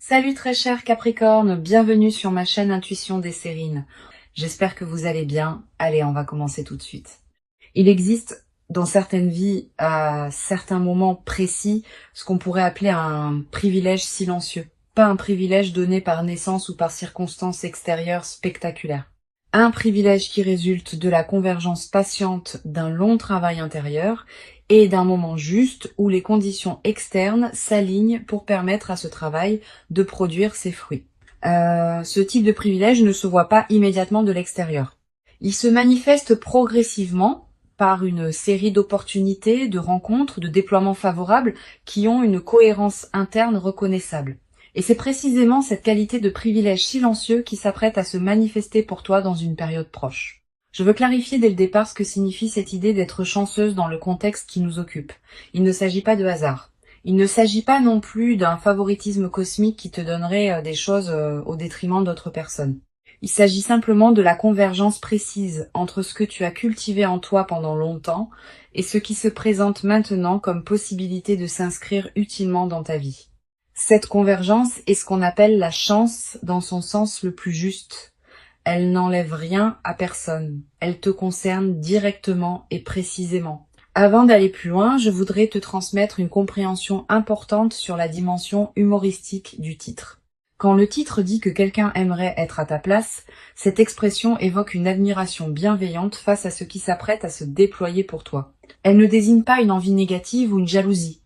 Salut très cher Capricorne, bienvenue sur ma chaîne Intuition des Sérines. J'espère que vous allez bien. Allez, on va commencer tout de suite. Il existe dans certaines vies, à certains moments précis, ce qu'on pourrait appeler un privilège silencieux. Pas un privilège donné par naissance ou par circonstances extérieures spectaculaires. Un privilège qui résulte de la convergence patiente d'un long travail intérieur et d'un moment juste où les conditions externes s'alignent pour permettre à ce travail de produire ses fruits. Ce type de privilège ne se voit pas immédiatement de l'extérieur. Il se manifeste progressivement par une série d'opportunités, de rencontres, de déploiements favorables qui ont une cohérence interne reconnaissable. Et c'est précisément cette qualité de privilège silencieux qui s'apprête à se manifester pour toi dans une période proche. Je veux clarifier dès le départ ce que signifie cette idée d'être chanceuse dans le contexte qui nous occupe. Il ne s'agit pas de hasard. Il ne s'agit pas non plus d'un favoritisme cosmique qui te donnerait des choses au détriment d'autres personnes. Il s'agit simplement de la convergence précise entre ce que tu as cultivé en toi pendant longtemps et ce qui se présente maintenant comme possibilité de s'inscrire utilement dans ta vie. Cette convergence est ce qu'on appelle la chance dans son sens le plus juste. Elle n'enlève rien à personne. Elle te concerne directement et précisément. Avant d'aller plus loin, je voudrais te transmettre une compréhension importante sur la dimension humoristique du titre. Quand le titre dit que quelqu'un aimerait être à ta place, cette expression évoque une admiration bienveillante face à ce qui s'apprête à se déployer pour toi. Elle ne désigne pas une envie négative ou une jalousie.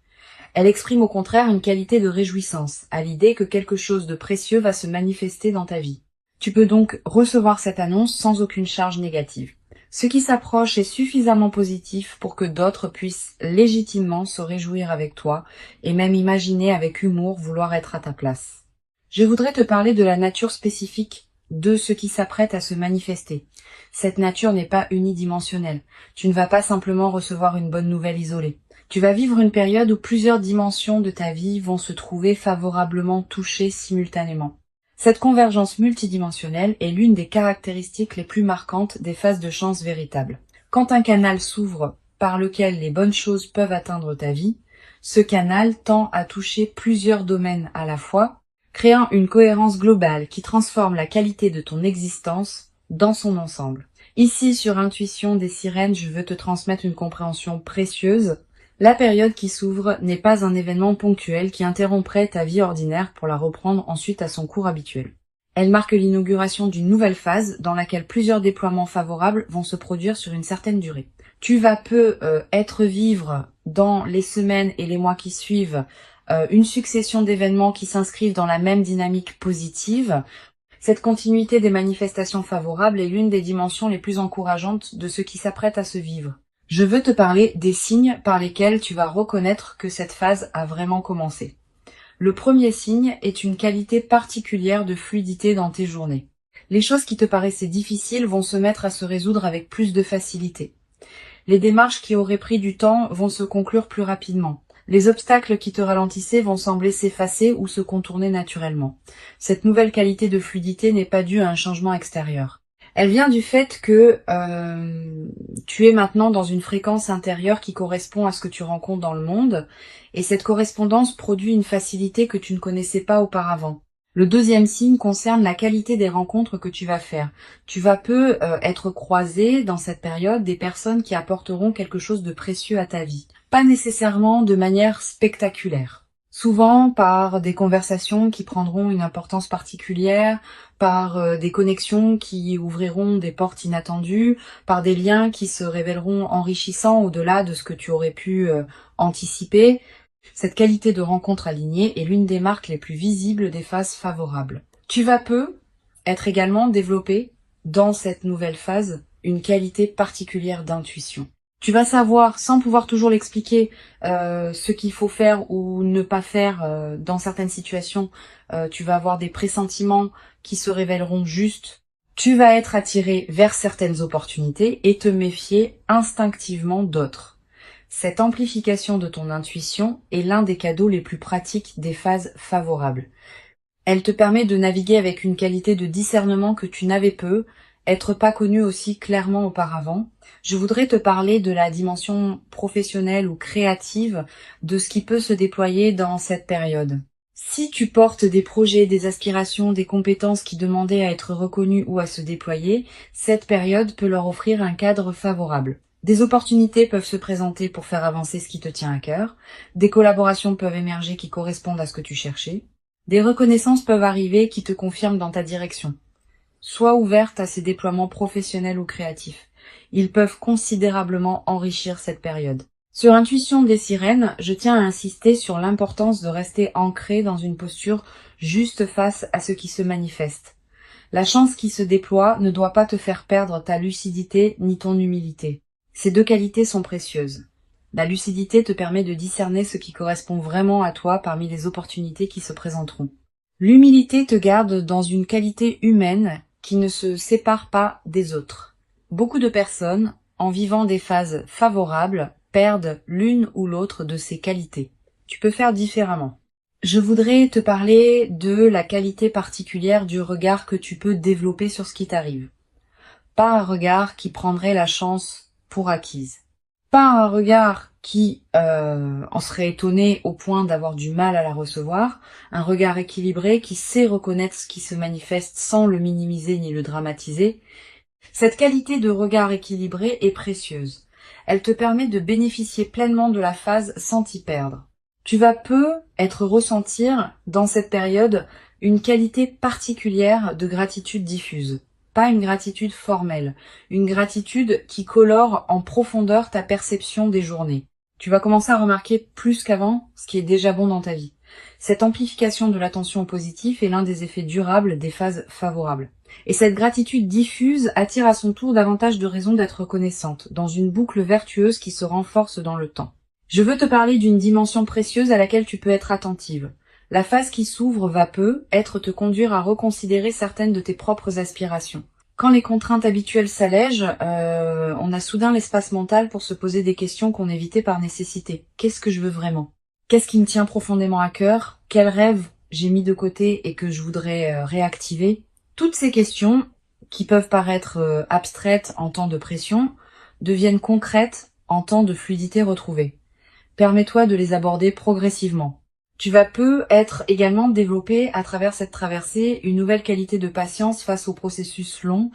Elle exprime au contraire une qualité de réjouissance, à l'idée que quelque chose de précieux va se manifester dans ta vie. Tu peux donc recevoir cette annonce sans aucune charge négative. Ce qui s'approche est suffisamment positif pour que d'autres puissent légitimement se réjouir avec toi et même imaginer avec humour vouloir être à ta place. Je voudrais te parler de la nature spécifique de ce qui s'apprête à se manifester. Cette nature n'est pas unidimensionnelle. Tu ne vas pas simplement recevoir une bonne nouvelle isolée. Tu vas vivre une période où plusieurs dimensions de ta vie vont se trouver favorablement touchées simultanément. Cette convergence multidimensionnelle est l'une des caractéristiques les plus marquantes des phases de chance véritables. Quand un canal s'ouvre par lequel les bonnes choses peuvent atteindre ta vie, ce canal tend à toucher plusieurs domaines à la fois, créant une cohérence globale qui transforme la qualité de ton existence dans son ensemble. Ici, sur Intuition des Sirènes, je veux te transmettre une compréhension précieuse. La période qui s'ouvre n'est pas un événement ponctuel qui interromprait ta vie ordinaire pour la reprendre ensuite à son cours habituel. Elle marque l'inauguration d'une nouvelle phase dans laquelle plusieurs déploiements favorables vont se produire sur une certaine durée. Tu vas être vivre dans les semaines et les mois qui suivent une succession d'événements qui s'inscrivent dans la même dynamique positive. Cette continuité des manifestations favorables est l'une des dimensions les plus encourageantes de ce qui s'apprête à se vivre. Je veux te parler des signes par lesquels tu vas reconnaître que cette phase a vraiment commencé. Le premier signe est une qualité particulière de fluidité dans tes journées. Les choses qui te paraissaient difficiles vont se mettre à se résoudre avec plus de facilité. Les démarches qui auraient pris du temps vont se conclure plus rapidement. Les obstacles qui te ralentissaient vont sembler s'effacer ou se contourner naturellement. Cette nouvelle qualité de fluidité n'est pas due à un changement extérieur. Elle vient du fait que tu es maintenant dans une fréquence intérieure qui correspond à ce que tu rencontres dans le monde, et cette correspondance produit une facilité que tu ne connaissais pas auparavant. Le deuxième signe concerne la qualité des rencontres que tu vas faire. Tu vas être croisé dans cette période des personnes qui apporteront quelque chose de précieux à ta vie. Pas nécessairement de manière spectaculaire. Souvent par des conversations qui prendront une importance particulière, par des connexions qui ouvriront des portes inattendues, par des liens qui se révéleront enrichissants au-delà de ce que tu aurais pu anticiper. Cette qualité de rencontre alignée est l'une des marques les plus visibles des phases favorables. Tu vas être également développé dans cette nouvelle phase une qualité particulière d'intuition. Tu vas savoir, sans pouvoir toujours l'expliquer, ce qu'il faut faire ou ne pas faire dans certaines situations. Tu vas avoir des pressentiments qui se révéleront justes. Tu vas être attiré vers certaines opportunités et te méfier instinctivement d'autres. Cette amplification de ton intuition est l'un des cadeaux les plus pratiques des phases favorables. Elle te permet de naviguer avec une qualité de discernement que tu n'avais être pas connu aussi clairement auparavant. Je voudrais te parler de la dimension professionnelle ou créative de ce qui peut se déployer dans cette période. Si tu portes des projets, des aspirations, des compétences qui demandaient à être reconnues ou à se déployer, cette période peut leur offrir un cadre favorable. Des opportunités peuvent se présenter pour faire avancer ce qui te tient à cœur, des collaborations peuvent émerger qui correspondent à ce que tu cherchais, des reconnaissances peuvent arriver qui te confirment dans ta direction. Sois ouverte à ces déploiements professionnels ou créatifs. Ils peuvent considérablement enrichir cette période. Sur Intuition des sirènes, je tiens à insister sur l'importance de rester ancré dans une posture juste face à ce qui se manifeste. La chance qui se déploie ne doit pas te faire perdre ta lucidité ni ton humilité. Ces deux qualités sont précieuses. La lucidité te permet de discerner ce qui correspond vraiment à toi parmi les opportunités qui se présenteront. L'humilité te garde dans une qualité humaine qui ne se sépare pas des autres. Beaucoup de personnes, en vivant des phases favorables, perdent l'une ou l'autre de ces qualités. Tu peux faire différemment. Je voudrais te parler de la qualité particulière du regard que tu peux développer sur ce qui t'arrive. Pas un regard qui prendrait la chance pour acquise. Pas un regard qui en serait étonné au point d'avoir du mal à la recevoir, un regard équilibré qui sait reconnaître ce qui se manifeste sans le minimiser ni le dramatiser. Cette qualité de regard équilibré est précieuse. Elle te permet de bénéficier pleinement de la phase sans t'y perdre. Tu vas ressentir dans cette période une qualité particulière de gratitude diffuse. Pas une gratitude formelle, une gratitude qui colore en profondeur ta perception des journées. Tu vas commencer à remarquer plus qu'avant ce qui est déjà bon dans ta vie. Cette amplification de l'attention au positif est l'un des effets durables des phases favorables. Et cette gratitude diffuse attire à son tour davantage de raisons d'être reconnaissante, dans une boucle vertueuse qui se renforce dans le temps. Je veux te parler d'une dimension précieuse à laquelle tu peux être attentive. La phase qui s'ouvre va te conduire à reconsidérer certaines de tes propres aspirations. Quand les contraintes habituelles s'allègent, on a soudain l'espace mental pour se poser des questions qu'on évitait par nécessité. Qu'est-ce que je veux vraiment ? Qu'est-ce qui me tient profondément à cœur ? Quels rêves j'ai mis de côté et que je voudrais réactiver ? Toutes ces questions, qui peuvent paraître abstraites en temps de pression, deviennent concrètes en temps de fluidité retrouvée. Permets-toi de les aborder progressivement. Tu vas être également développé à travers cette traversée une nouvelle qualité de patience face au processus long.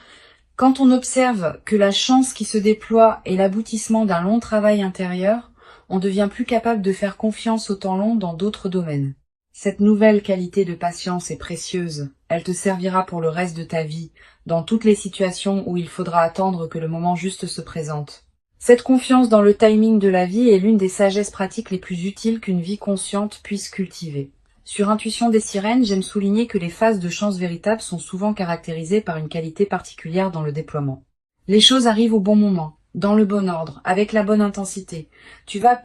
Quand on observe que la chance qui se déploie est l'aboutissement d'un long travail intérieur, on devient plus capable de faire confiance au temps long dans d'autres domaines. Cette nouvelle qualité de patience est précieuse. Elle te servira pour le reste de ta vie, dans toutes les situations où il faudra attendre que le moment juste se présente. Cette confiance dans le timing de la vie est l'une des sagesses pratiques les plus utiles qu'une vie consciente puisse cultiver. Sur Intuition des sirènes, j'aime souligner que les phases de chance véritable sont souvent caractérisées par une qualité particulière dans le déploiement. Les choses arrivent au bon moment, dans le bon ordre, avec la bonne intensité. Tu vas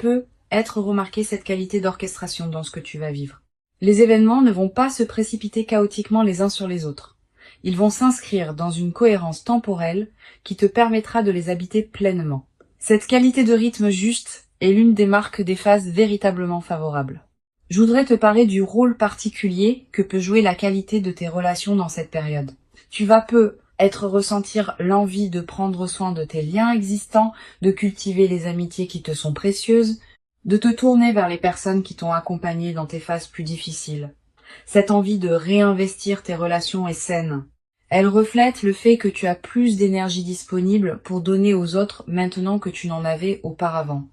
être remarqué cette qualité d'orchestration dans ce que tu vas vivre. Les événements ne vont pas se précipiter chaotiquement les uns sur les autres. Ils vont s'inscrire dans une cohérence temporelle qui te permettra de les habiter pleinement. Cette qualité de rythme juste est l'une des marques des phases véritablement favorables. Je voudrais te parler du rôle particulier que peut jouer la qualité de tes relations dans cette période. Tu vas ressentir l'envie de prendre soin de tes liens existants, de cultiver les amitiés qui te sont précieuses, de te tourner vers les personnes qui t'ont accompagné dans tes phases plus difficiles. Cette envie de réinvestir tes relations est saine. Elle reflète le fait que tu as plus d'énergie disponible pour donner aux autres maintenant que tu n'en avais auparavant.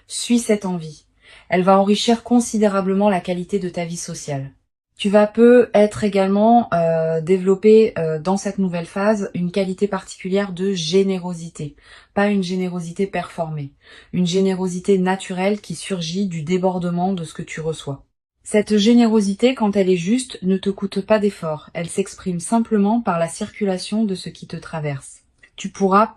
Suis cette envie. Elle va enrichir considérablement la qualité de ta vie sociale. Tu vas être également développer dans cette nouvelle phase une qualité particulière de générosité. Pas une générosité performée, une générosité naturelle qui surgit du débordement de ce que tu reçois. Cette générosité, quand elle est juste, ne te coûte pas d'effort. Elle s'exprime simplement par la circulation de ce qui te traverse. Tu pourras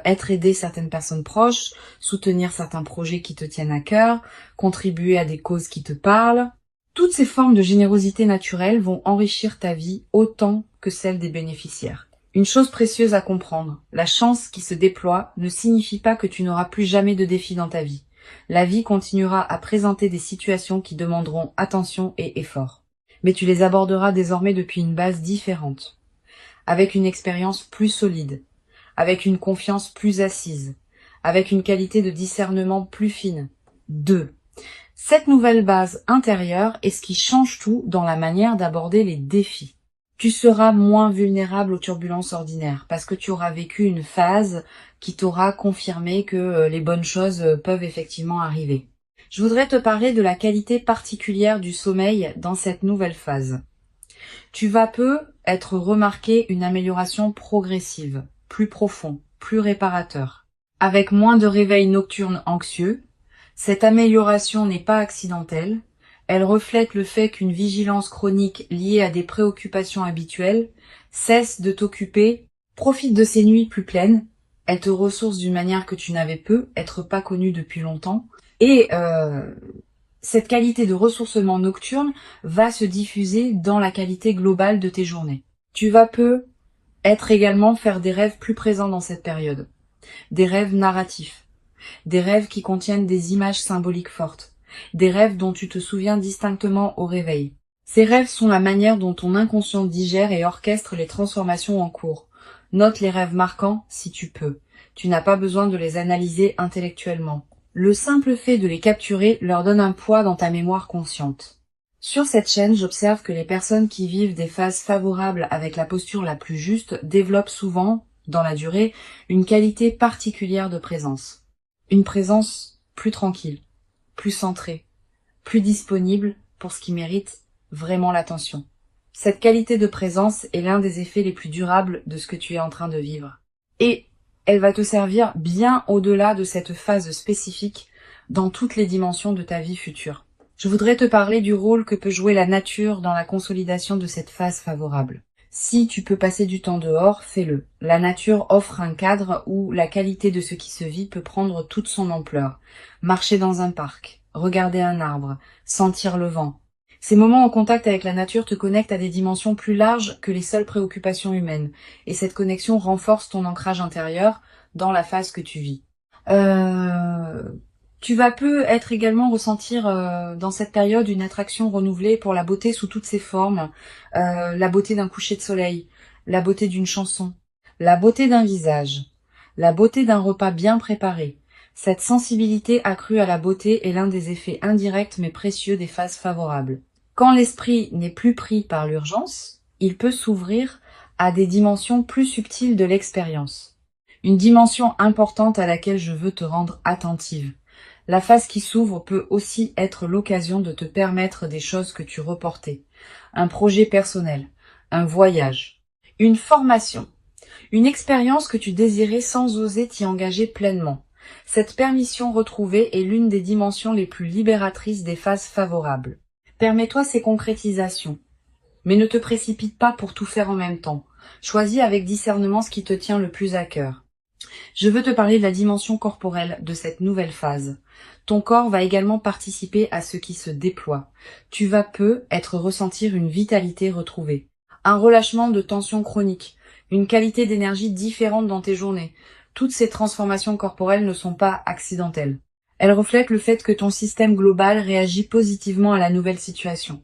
aider certaines personnes proches, soutenir certains projets qui te tiennent à cœur, contribuer à des causes qui te parlent. Toutes ces formes de générosité naturelle vont enrichir ta vie autant que celle des bénéficiaires. Une chose précieuse à comprendre, la chance qui se déploie ne signifie pas que tu n'auras plus jamais de défis dans ta vie. La vie continuera à présenter des situations qui demanderont attention et effort. Mais tu les aborderas désormais depuis une base différente, avec une expérience plus solide, avec une confiance plus assise, avec une qualité de discernement plus fine. 2. Cette nouvelle base intérieure est ce qui change tout dans la manière d'aborder les défis. Tu seras moins vulnérable aux turbulences ordinaires parce que tu auras vécu une phase qui t'aura confirmé que les bonnes choses peuvent effectivement arriver. Je voudrais te parler de la qualité particulière du sommeil dans cette nouvelle phase. Tu vas peu être remarqué une amélioration progressive, plus profond, plus réparateur. Avec moins de réveils nocturnes anxieux, cette amélioration n'est pas accidentelle. Elle reflète le fait qu'une vigilance chronique liée à des préoccupations habituelles cesse de t'occuper, profite de ces nuits plus pleines, elle te ressource d'une manière que tu n'avais peu, être pas connue depuis longtemps, et cette qualité de ressourcement nocturne va se diffuser dans la qualité globale de tes journées. Tu vas peu être également faire des rêves plus présents dans cette période, des rêves narratifs, des rêves qui contiennent des images symboliques fortes, des rêves dont tu te souviens distinctement au réveil. Ces rêves sont la manière dont ton inconscient digère et orchestre les transformations en cours. Note les rêves marquants si tu peux. Tu n'as pas besoin de les analyser intellectuellement. Le simple fait de les capturer leur donne un poids dans ta mémoire consciente. Sur cette chaîne, j'observe que les personnes qui vivent des phases favorables avec la posture la plus juste développent souvent, dans la durée, une qualité particulière de présence. Une présence plus tranquille, plus centrée, plus disponible pour ce qui mérite vraiment l'attention. Cette qualité de présence est l'un des effets les plus durables de ce que tu es en train de vivre. Et elle va te servir bien au-delà de cette phase spécifique dans toutes les dimensions de ta vie future. Je voudrais te parler du rôle que peut jouer la nature dans la consolidation de cette phase favorable. Si tu peux passer du temps dehors, fais-le. La nature offre un cadre où la qualité de ce qui se vit peut prendre toute son ampleur. Marcher dans un parc, regarder un arbre, sentir le vent. Ces moments en contact avec la nature te connectent à des dimensions plus larges que les seules préoccupations humaines, et cette connexion renforce ton ancrage intérieur dans la phase que tu vis. Tu vas peu être également ressentir dans cette période une attraction renouvelée pour la beauté sous toutes ses formes, la beauté d'un coucher de soleil, la beauté d'une chanson, la beauté d'un visage, la beauté d'un repas bien préparé. Cette sensibilité accrue à la beauté est l'un des effets indirects mais précieux des phases favorables. Quand l'esprit n'est plus pris par l'urgence, il peut s'ouvrir à des dimensions plus subtiles de l'expérience. Une dimension importante à laquelle je veux te rendre attentive. La phase qui s'ouvre peut aussi être l'occasion de te permettre des choses que tu reportais. Un projet personnel, un voyage, une formation, une expérience que tu désirais sans oser t'y engager pleinement. Cette permission retrouvée est l'une des dimensions les plus libératrices des phases favorables. Permets-toi ces concrétisations, mais ne te précipite pas pour tout faire en même temps. Choisis avec discernement ce qui te tient le plus à cœur. Je veux te parler de la dimension corporelle de cette nouvelle phase. Ton corps va également participer à ce qui se déploie. Tu vas peu être ressentir une vitalité retrouvée, un relâchement de tension chronique, une qualité d'énergie différente dans tes journées. Toutes ces transformations corporelles ne sont pas accidentelles. Elles reflètent le fait que ton système global réagit positivement à la nouvelle situation.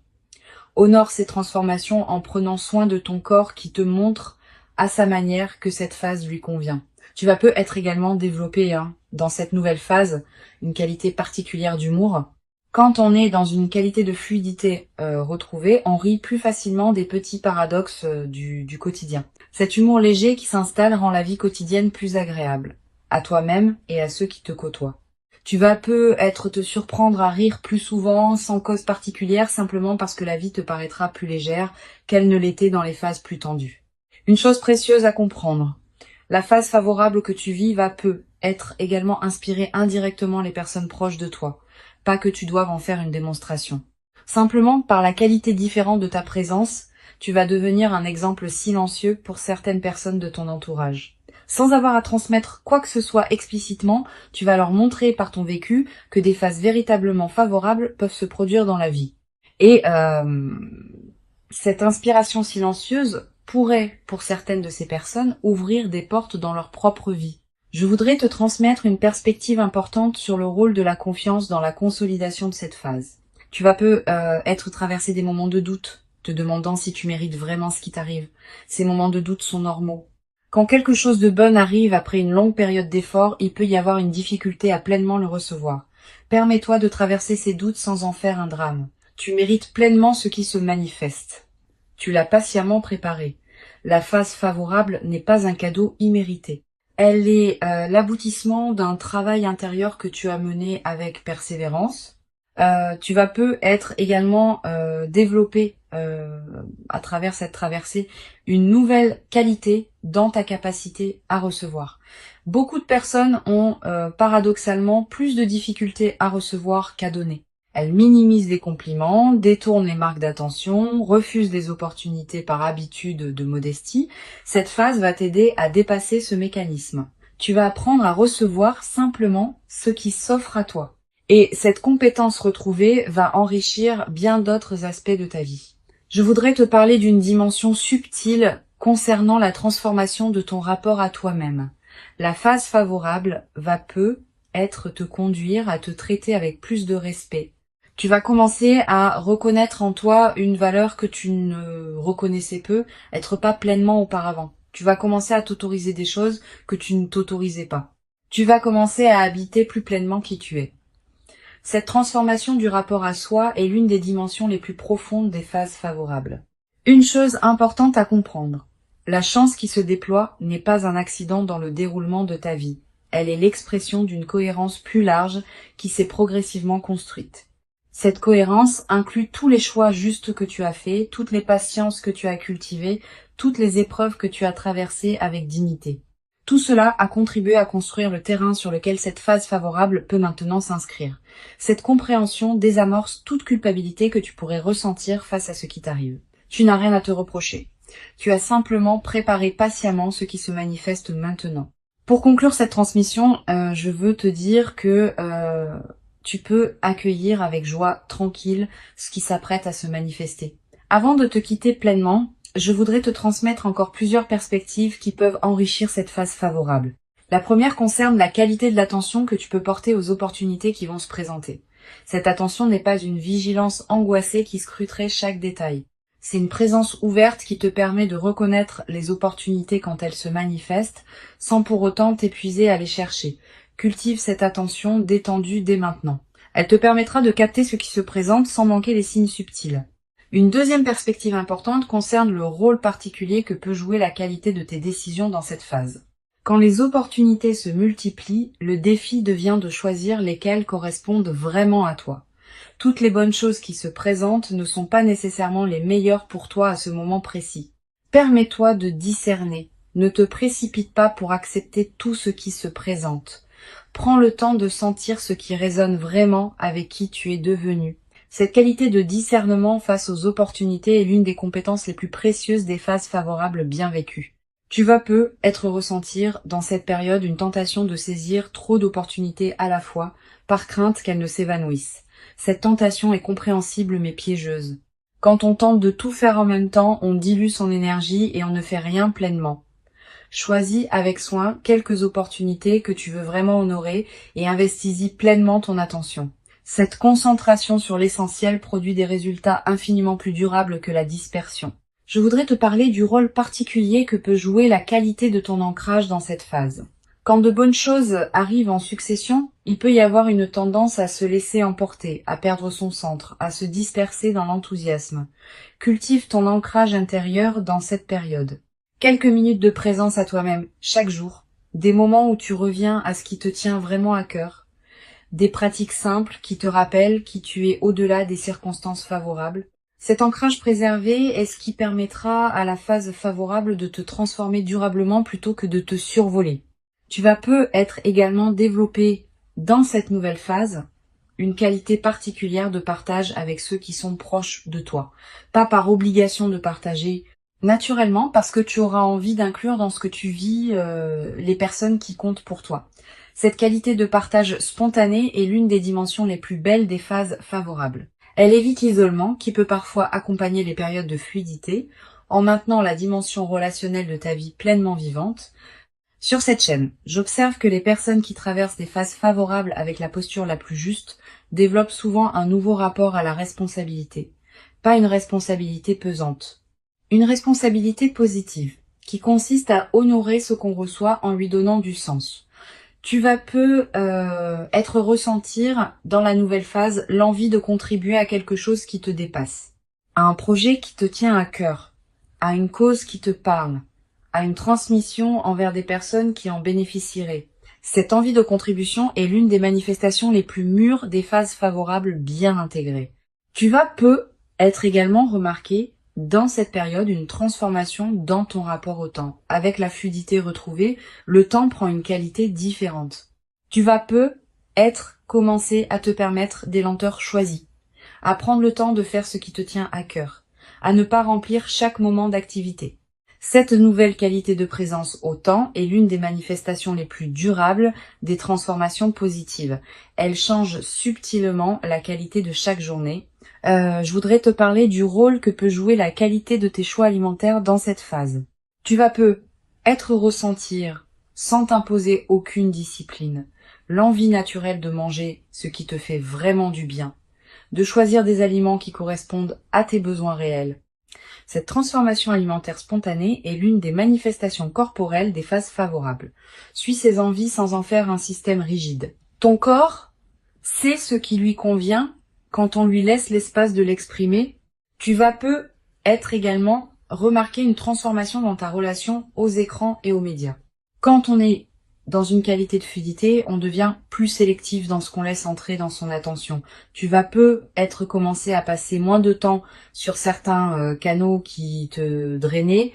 Honore ces transformations en prenant soin de ton corps qui te montre à sa manière que cette phase lui convient. Tu vas peu être également développé dans cette nouvelle phase une qualité particulière d'humour. Quand on est dans une qualité de fluidité retrouvée, on rit plus facilement des petits paradoxes du quotidien. Cet humour léger qui s'installe rend la vie quotidienne plus agréable, à toi-même et à ceux qui te côtoient. Tu vas peu être te surprendre à rire plus souvent, sans cause particulière, simplement parce que la vie te paraîtra plus légère qu'elle ne l'était dans les phases plus tendues. Une chose précieuse à comprendre. La phase favorable que tu vis va peu être également inspirer indirectement les personnes proches de toi. Pas que tu doives en faire une démonstration. Simplement, par la qualité différente de ta présence, tu vas devenir un exemple silencieux pour certaines personnes de ton entourage. Sans avoir à transmettre quoi que ce soit explicitement, tu vas leur montrer par ton vécu que des phases véritablement favorables peuvent se produire dans la vie. Et cette inspiration silencieuse pourrait, pour certaines de ces personnes, ouvrir des portes dans leur propre vie. Je voudrais te transmettre une perspective importante sur le rôle de la confiance dans la consolidation de cette phase. Tu vas peu être traversé des moments de doute, te demandant si tu mérites vraiment ce qui t'arrive. Ces moments de doute sont normaux. Quand quelque chose de bon arrive après une longue période d'effort, il peut y avoir une difficulté à pleinement le recevoir. Permets-toi de traverser ces doutes sans en faire un drame. Tu mérites pleinement ce qui se manifeste. Tu l'as patiemment préparé. La phase favorable n'est pas un cadeau immérité. Elle est l'aboutissement d'un travail intérieur que tu as mené avec persévérance. Tu vas peut être également développer à travers cette traversée une nouvelle qualité dans ta capacité à recevoir. Beaucoup de personnes ont paradoxalement plus de difficultés à recevoir qu'à donner. Elles minimisent les compliments, détournent les marques d'attention, refusent des opportunités par habitude de modestie. Cette phase va t'aider à dépasser ce mécanisme. Tu vas apprendre à recevoir simplement ce qui s'offre à toi. Et cette compétence retrouvée va enrichir bien d'autres aspects de ta vie. Je voudrais te parler d'une dimension subtile concernant la transformation de ton rapport à toi-même. La phase favorable va peut-être te conduire à te traiter avec plus de respect. Tu vas commencer à reconnaître en toi une valeur que tu ne reconnaissais être pas pleinement auparavant. Tu vas commencer à t'autoriser des choses que tu ne t'autorisais pas. Tu vas commencer à habiter plus pleinement qui tu es. Cette transformation du rapport à soi est l'une des dimensions les plus profondes des phases favorables. Une chose importante à comprendre. La chance qui se déploie n'est pas un accident dans le déroulement de ta vie. Elle est l'expression d'une cohérence plus large qui s'est progressivement construite. Cette cohérence inclut tous les choix justes que tu as faits, toutes les patiences que tu as cultivées, toutes les épreuves que tu as traversées avec dignité. Tout cela a contribué à construire le terrain sur lequel cette phase favorable peut maintenant s'inscrire. Cette compréhension désamorce toute culpabilité que tu pourrais ressentir face à ce qui t'arrive. Tu n'as rien à te reprocher. Tu as simplement préparé patiemment ce qui se manifeste maintenant. Pour conclure cette transmission, je veux te dire que tu peux accueillir avec joie tranquille ce qui s'apprête à se manifester. Avant de te quitter pleinement, je voudrais te transmettre encore plusieurs perspectives qui peuvent enrichir cette phase favorable. La première concerne la qualité de l'attention que tu peux porter aux opportunités qui vont se présenter. Cette attention n'est pas une vigilance angoissée qui scruterait chaque détail. C'est une présence ouverte qui te permet de reconnaître les opportunités quand elles se manifestent, sans pour autant t'épuiser à les chercher. Cultive cette attention détendue dès maintenant. Elle te permettra de capter ce qui se présente sans manquer les signes subtils. Une deuxième perspective importante concerne le rôle particulier que peut jouer la qualité de tes décisions dans cette phase. Quand les opportunités se multiplient, le défi devient de choisir lesquelles correspondent vraiment à toi. Toutes les bonnes choses qui se présentent ne sont pas nécessairement les meilleures pour toi à ce moment précis. Permets-toi de discerner. Ne te précipite pas pour accepter tout ce qui se présente. Prends le temps de sentir ce qui résonne vraiment avec qui tu es devenu. Cette qualité de discernement face aux opportunités est l'une des compétences les plus précieuses des phases favorables bien vécues. Tu vas peut-être ressentir dans cette période une tentation de saisir trop d'opportunités à la fois, par crainte qu'elles ne s'évanouissent. Cette tentation est compréhensible mais piégeuse. Quand on tente de tout faire en même temps, on dilue son énergie et on ne fait rien pleinement. Choisis avec soin quelques opportunités que tu veux vraiment honorer et investis-y pleinement ton attention. Cette concentration sur l'essentiel produit des résultats infiniment plus durables que la dispersion. Je voudrais te parler du rôle particulier que peut jouer la qualité de ton ancrage dans cette phase. Quand de bonnes choses arrivent en succession, il peut y avoir une tendance à se laisser emporter, à perdre son centre, à se disperser dans l'enthousiasme. Cultive ton ancrage intérieur dans cette période. Quelques minutes de présence à toi-même chaque jour, des moments où tu reviens à ce qui te tient vraiment à cœur, des pratiques simples qui te rappellent qui tu es au-delà des circonstances favorables. Cet ancrage préservé est ce qui permettra à la phase favorable de te transformer durablement plutôt que de te survoler. Tu vas peut-être également développer dans cette nouvelle phase une qualité particulière de partage avec ceux qui sont proches de toi. Pas par obligation de partager, naturellement parce que tu auras envie d'inclure dans ce que tu vis les personnes qui comptent pour toi. Cette qualité de partage spontané est l'une des dimensions les plus belles des phases favorables. Elle évite l'isolement qui peut parfois accompagner les périodes de fluidité en maintenant la dimension relationnelle de ta vie pleinement vivante. Sur cette chaîne, j'observe que les personnes qui traversent des phases favorables avec la posture la plus juste développent souvent un nouveau rapport à la responsabilité. Pas une responsabilité pesante. Une responsabilité positive, qui consiste à honorer ce qu'on reçoit en lui donnant du sens. Tu vas peu être ressentir dans la nouvelle phase l'envie de contribuer à quelque chose qui te dépasse, à un projet qui te tient à cœur, à une cause qui te parle, à une transmission envers des personnes qui en bénéficieraient. Cette envie de contribution est l'une des manifestations les plus mûres des phases favorables bien intégrées. Tu vas peu être également remarqué dans cette période une transformation dans ton rapport au temps. Avec la fluidité retrouvée, le temps prend une qualité différente. Tu vas peu commencer à te permettre des lenteurs choisies, à prendre le temps de faire ce qui te tient à cœur, à ne pas remplir chaque moment d'activité. Cette nouvelle qualité de présence au temps est l'une des manifestations les plus durables des transformations positives. Elle change subtilement la qualité de chaque journée. Je voudrais te parler du rôle que peut jouer la qualité de tes choix alimentaires dans cette phase. Tu vas peu ressentir, sans t'imposer aucune discipline, l'envie naturelle de manger ce qui te fait vraiment du bien, de choisir des aliments qui correspondent à tes besoins réels. Cette transformation alimentaire spontanée est l'une des manifestations corporelles des phases favorables. Suis ces envies sans en faire un système rigide. Ton corps sait ce qui lui convient quand on lui laisse l'espace de l'exprimer. Tu vas peu également remarquer une transformation dans ta relation aux écrans et aux médias. Quand on est dans une qualité de fluidité, on devient plus sélectif dans ce qu'on laisse entrer dans son attention. Tu vas peu commencer à passer moins de temps sur certains canaux qui te drainaient,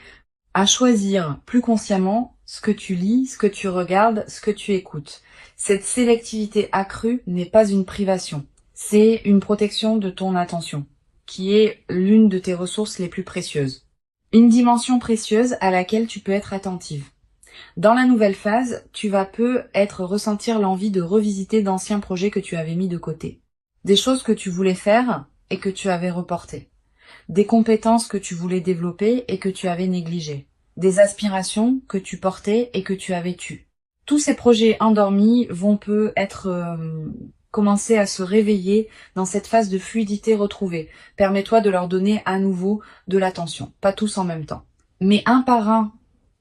à choisir plus consciemment ce que tu lis, ce que tu regardes, ce que tu écoutes. Cette sélectivité accrue n'est pas une privation, c'est une protection de ton attention, qui est l'une de tes ressources les plus précieuses. Une dimension précieuse à laquelle tu peux être attentive. Dans la nouvelle phase, tu vas peu ressentir l'envie de revisiter d'anciens projets que tu avais mis de côté. Des choses que tu voulais faire et que tu avais reportées. Des compétences que tu voulais développer et que tu avais négligées. Des aspirations que tu portais et que tu avais tues. Tous ces projets endormis vont peu commencer à se réveiller dans cette phase de fluidité retrouvée. Permets-toi de leur donner à nouveau de l'attention. Pas tous en même temps, mais un par un,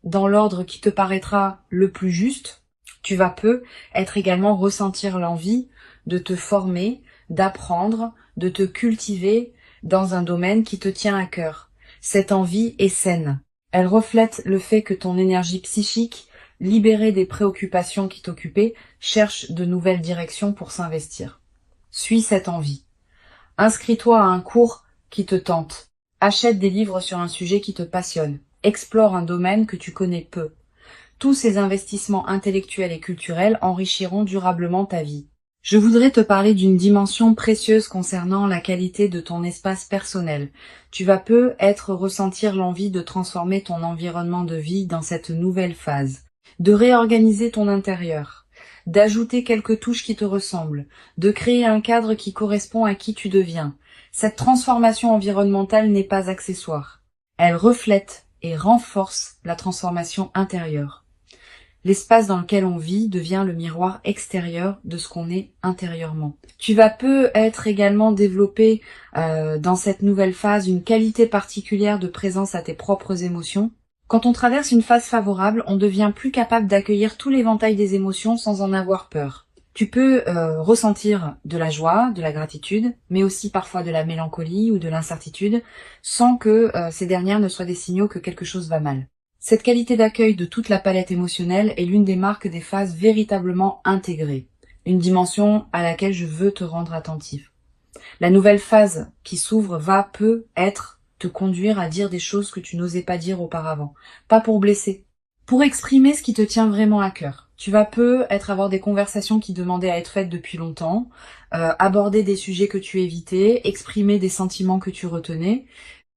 dans l'ordre qui te paraîtra le plus juste. Tu vas peu également ressentir l'envie de te former, d'apprendre, de te cultiver dans un domaine qui te tient à cœur. Cette envie est saine. Elle reflète le fait que ton énergie psychique, libérée des préoccupations qui t'occupaient, cherche de nouvelles directions pour s'investir. Suis cette envie. Inscris-toi à un cours qui te tente. Achète des livres sur un sujet qui te passionne. Explore un domaine que tu connais peu. Tous ces investissements intellectuels et culturels enrichiront durablement ta vie. Je voudrais te parler d'une dimension précieuse concernant la qualité de ton espace personnel. Tu vas peu ressentir l'envie de transformer ton environnement de vie dans cette nouvelle phase, de réorganiser ton intérieur, d'ajouter quelques touches qui te ressemblent, de créer un cadre qui correspond à qui tu deviens. Cette transformation environnementale n'est pas accessoire. Elle reflète et renforce la transformation intérieure. L'espace dans lequel on vit devient le miroir extérieur de ce qu'on est intérieurement. Tu vas peu également développé dans cette nouvelle phase une qualité particulière de présence à tes propres émotions. Quand on traverse une phase favorable, on devient plus capable d'accueillir tout l'éventail des émotions sans en avoir peur. Tu peux ressentir de la joie, de la gratitude, mais aussi parfois de la mélancolie ou de l'incertitude, sans que ces dernières ne soient des signaux que quelque chose va mal. Cette qualité d'accueil de toute la palette émotionnelle est l'une des marques des phases véritablement intégrées, une dimension à laquelle je veux te rendre attentif. La nouvelle phase qui s'ouvre va peu te conduire à dire des choses que tu n'osais pas dire auparavant, pas pour blesser, pour exprimer ce qui te tient vraiment à cœur. Tu vas peu avoir des conversations qui demandaient à être faites depuis longtemps, aborder des sujets que tu évitais, exprimer des sentiments que tu retenais.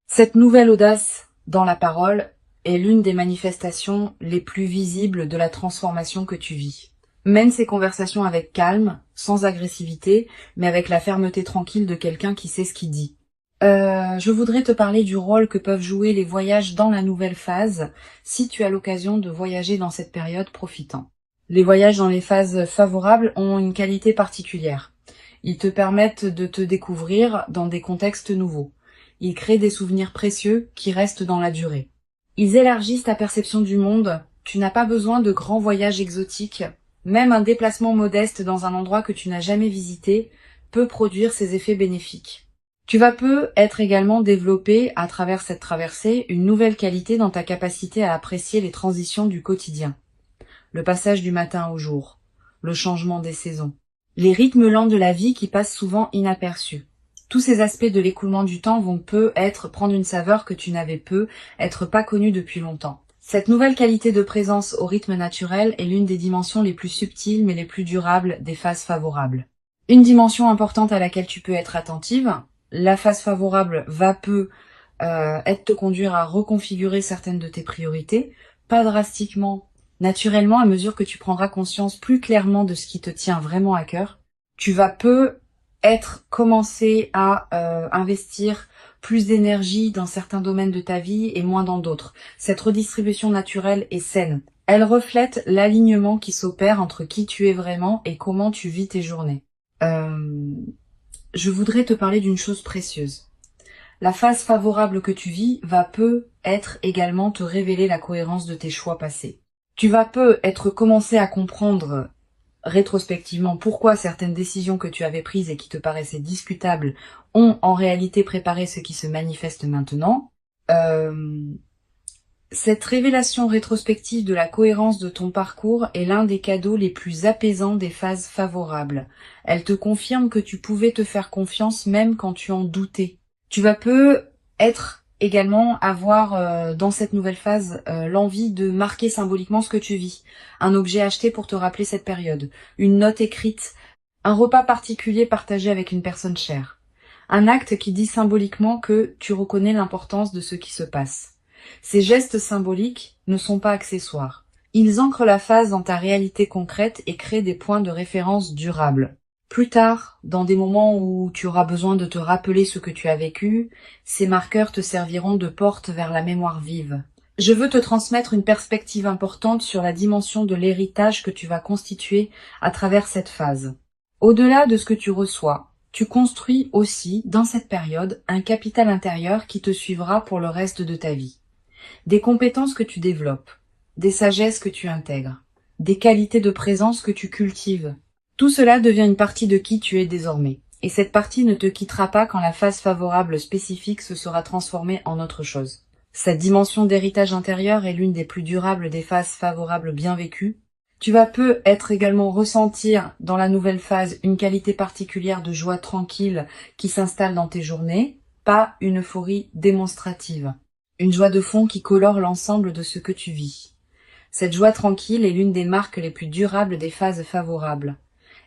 Cette nouvelle audace dans la parole est l'une des manifestations les plus visibles de la transformation que tu vis. Mène ces conversations avec calme, sans agressivité, mais avec la fermeté tranquille de quelqu'un qui sait ce qu'il dit. Je voudrais te parler du rôle que peuvent jouer les voyages dans la nouvelle phase, si tu as l'occasion de voyager dans cette période, profitant. Les voyages dans les phases favorables ont une qualité particulière. Ils te permettent de te découvrir dans des contextes nouveaux. Ils créent des souvenirs précieux qui restent dans la durée. Ils élargissent ta perception du monde. Tu n'as pas besoin de grands voyages exotiques Même un déplacement modeste dans un endroit que tu n'as jamais visité peut produire ses effets bénéfiques. Tu vas peu être également développé, à travers cette traversée, une nouvelle qualité dans ta capacité à apprécier les transitions du quotidien. Le passage du matin au jour, le changement des saisons, les rythmes lents de la vie qui passent souvent inaperçus. Tous ces aspects de l'écoulement du temps vont prendre une saveur que tu n'avais être pas connue depuis longtemps. Cette nouvelle qualité de présence au rythme naturel est l'une des dimensions les plus subtiles mais les plus durables des phases favorables. Une dimension importante à laquelle tu peux être attentive, la phase favorable va te conduire à reconfigurer certaines de tes priorités, pas drastiquement, naturellement, à mesure que tu prendras conscience plus clairement de ce qui te tient vraiment à cœur. Tu vas commencer à investir plus d'énergie dans certains domaines de ta vie et moins dans d'autres. Cette redistribution naturelle est saine. Elle reflète l'alignement qui s'opère entre qui tu es vraiment et comment tu vis tes journées. Je voudrais te parler d'une chose précieuse. La phase favorable que tu vis va être également te révéler la cohérence de tes choix passés. Tu vas être commencé à comprendre rétrospectivement pourquoi certaines décisions que tu avais prises et qui te paraissaient discutables ont en réalité préparé ce qui se manifeste maintenant. Cette révélation rétrospective de la cohérence de ton parcours est l'un des cadeaux les plus apaisants des phases favorables. Elle te confirme que tu pouvais te faire confiance même quand tu en doutais. Tu vas avoir dans cette nouvelle phase l'envie de marquer symboliquement ce que tu vis. Un objet acheté pour te rappeler cette période, une note écrite, un repas particulier partagé avec une personne chère. Un acte qui dit symboliquement que tu reconnais l'importance de ce qui se passe. Ces gestes symboliques ne sont pas accessoires. Ils ancrent la phase dans ta réalité concrète et créent des points de référence durables. Plus tard, dans des moments où tu auras besoin de te rappeler ce que tu as vécu, ces marqueurs te serviront de porte vers la mémoire vive. Je veux te transmettre une perspective importante sur la dimension de l'héritage que tu vas constituer à travers cette phase. Au-delà de ce que tu reçois, tu construis aussi, dans cette période, un capital intérieur qui te suivra pour le reste de ta vie. Des compétences que tu développes, des sagesses que tu intègres, des qualités de présence que tu cultives. Tout cela devient une partie de qui tu es désormais. Et cette partie ne te quittera pas quand la phase favorable spécifique se sera transformée en autre chose. Cette dimension d'héritage intérieur est l'une des plus durables des phases favorables bien vécues. Tu vas être également ressentir dans la nouvelle phase une qualité particulière de joie tranquille qui s'installe dans tes journées, pas une euphorie démonstrative. Une joie de fond qui colore l'ensemble de ce que tu vis. Cette joie tranquille est l'une des marques les plus durables des phases favorables.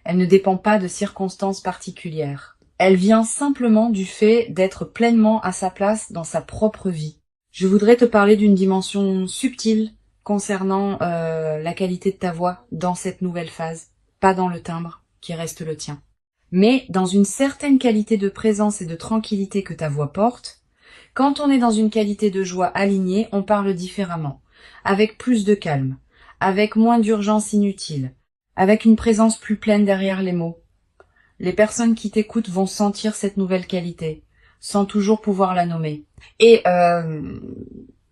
Elle ne dépend pas de circonstances particulières. Elle vient simplement du fait d'être pleinement à sa place dans sa propre vie. Je voudrais te parler d'une dimension subtile concernant la qualité de ta voix dans cette nouvelle phase, pas dans le timbre qui reste le tien, mais dans une certaine qualité de présence et de tranquillité que ta voix porte. Quand on est dans une qualité de joie alignée, on parle différemment, avec plus de calme, avec moins d'urgence inutile, avec une présence plus pleine derrière les mots. Les personnes qui t'écoutent vont sentir cette nouvelle qualité, sans toujours pouvoir la nommer. Et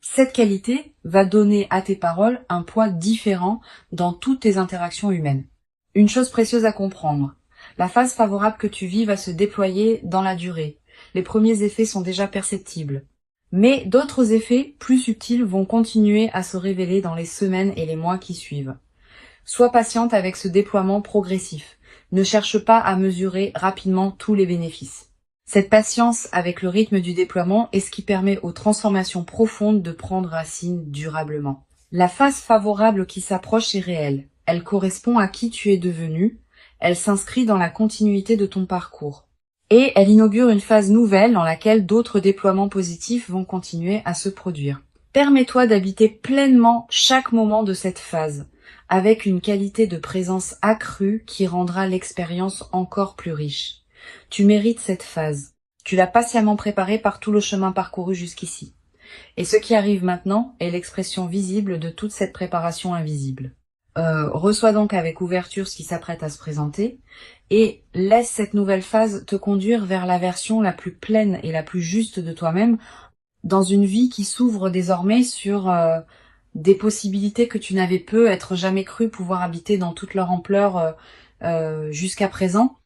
cette qualité va donner à tes paroles un poids différent dans toutes tes interactions humaines. Une chose précieuse à comprendre, la phase favorable que tu vis va se déployer dans la durée. Les premiers effets sont déjà perceptibles. Mais d'autres effets plus subtils vont continuer à se révéler dans les semaines et les mois qui suivent. Sois patiente avec ce déploiement progressif. Ne cherche pas à mesurer rapidement tous les bénéfices. Cette patience avec le rythme du déploiement est ce qui permet aux transformations profondes de prendre racine durablement. La phase favorable qui s'approche est réelle. Elle correspond à qui tu es devenu. Elle s'inscrit dans la continuité de ton parcours. Et elle inaugure une phase nouvelle dans laquelle d'autres déploiements positifs vont continuer à se produire. Permets-toi d'habiter pleinement chaque moment de cette phase, avec une qualité de présence accrue qui rendra l'expérience encore plus riche. Tu mérites cette phase. Tu l'as patiemment préparée par tout le chemin parcouru jusqu'ici. Et ce qui arrive maintenant est l'expression visible de toute cette préparation invisible. Reçois donc avec ouverture ce qui s'apprête à se présenter et laisse cette nouvelle phase te conduire vers la version la plus pleine et la plus juste de toi-même dans une vie qui s'ouvre désormais sur des possibilités que tu n'avais peut-être jamais cru pouvoir habiter dans toute leur ampleur jusqu'à présent.